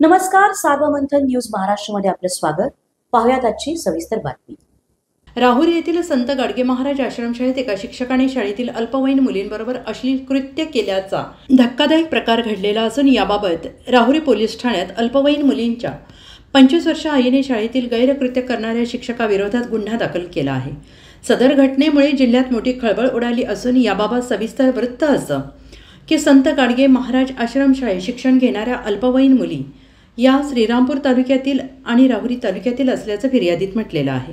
नमस्कार, सार्वमंथन न्यूज महाराष्ट्रमध्ये आपलं स्वागत. पाहुयात आजची सविस्तर बातमी. राहुरी येथील संत गाडगे महाराज आश्रमशाळेत एका शिक्षकाने शाळेतील अल्पवयीन मुलींबरोबर अश्लील कृत्य केल्याचा धक्कादायक प्रकार घडलेला असून याबाबत राहुरी पोलीस ठाण्यात अल्पवयीन मुलींच्या 25 वर्षीय आईने शाळेतील गैरकृत्य करणाऱ्या शिक्षकाविरोधात गुन्हा दाखल केला आहे. सदर घटनेमुळे जिल्ह्यात मोठी खळबळ उडाली असून याबाबत सविस्तर वृत्त असं की संत गाडगे महाराज आश्रमशाळेत शिक्षण घेणाऱ्या अल्पवयीन मुली या श्रीरामपूर तालुक्यातील आणि राहुरी तालुक्यातील असल्याचं फिर्यादीत म्हटलेलं आहे.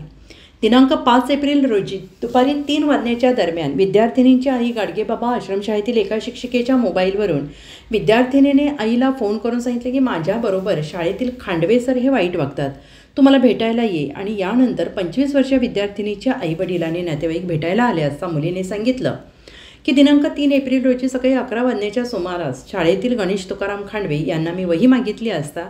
दिनांक 5 एप्रिल रोजी दुपारी 3 वाजण्याच्या दरम्यान विद्यार्थिनींची आई गाडगेबाबा आश्रमशाळेतील एका शिक्षिकेच्या मोबाईलवरून विद्यार्थिनीने आईला फोन करून सांगितले की माझ्याबरोबर शाळेतील खांडवे सर हे वाईट वागतात, तू मला भेटायला ये. आणि यानंतर 25 वर्षीय विद्यार्थिनीच्या आईवडिलांनी नातेवाईक भेटायला आले असता मुलीने सांगितलं की दिनांक 3 एप्रिल रोजी सकाळी 11 वाजण्याच्या सुमारास शाळेतील गणेश तुकाराम खांडवे यांना मी वही मागितली असता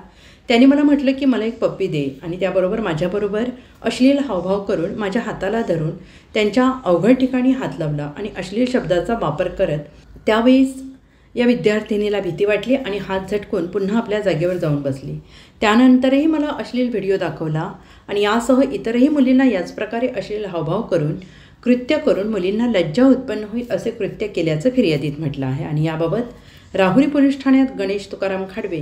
त्यांनी मला म्हटलं की मला एक पप्पी दे आणि त्याबरोबर माझ्याबरोबर अश्लील हावभाव करून माझ्या हाताला धरून त्यांच्या अवघड ठिकाणी हात लावला आणि अश्लील शब्दाचा वापर करत त्यावेळेस या विद्यार्थिनीला भीती वाटली आणि हात झटकून पुन्हा आपल्या जागेवर जाऊन बसली. त्यानंतरही मला अश्लील व्हिडिओ दाखवला आणि यासह इतरही मुलींना याच प्रकारे अश्लील हावभाव करून कृत्य करून मुलींना लज्जा उत्पन्न होईल असे कृत्य केल्याचं फिर्यादीत म्हटलं आहे. आणि याबाबत राहुरी पोलीस ठाण्यात गणेश तुकाराम खांडवे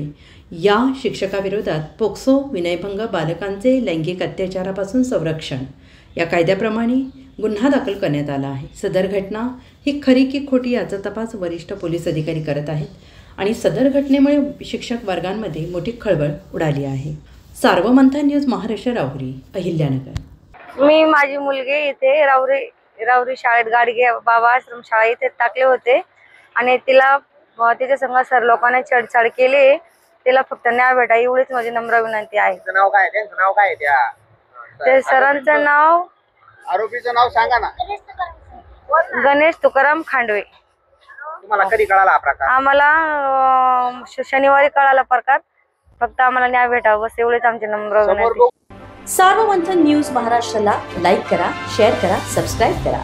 या शिक्षकाविरोधात पोक्सो विनयभंग बालकांचे लैंगिक अत्याचारापासून संरक्षण या कायद्याप्रमाणे गुन्हा दाखल करण्यात आला आहे. सदर घटना ही खरी की खोटी याचा तपास वरिष्ठ पोलीस अधिकारी करत आहेत आणि सदर घटनेमुळे शिक्षक वर्गांमध्ये मोठी खळबळ उडाली आहे. सार्वमंथन न्यूज महाराष्ट्र, राहुरी, अहिल्यानगर. मी माझी मुलगी इथे राहुरी शाळेत गाडगे बाबा आश्रम शाळा इथे टाकले होते आणि तिला तिच्या संग सर लोकांनी छेडछाड केली. तिला फक्त न्याय भेटा एवढीच माझी नम्र विनंती आहे. नाव काय त्यांचं नाव काय त्या ते सरांचं नाव, आरोपीचं नाव सांगा ना. गणेश तुकाराम खांडवे. तुम्हाला कधी कळाला हा प्रकार? आम्हाला शनिवारी कळाला प्रकार. फक्त आम्हाला न्याय भेटावा बस एवढीच आमची नम्र विनंती. सार्वमंथन न्यूज महाराष्ट्राला लाईक करा, शेअर करा, सबस्क्राईब करा.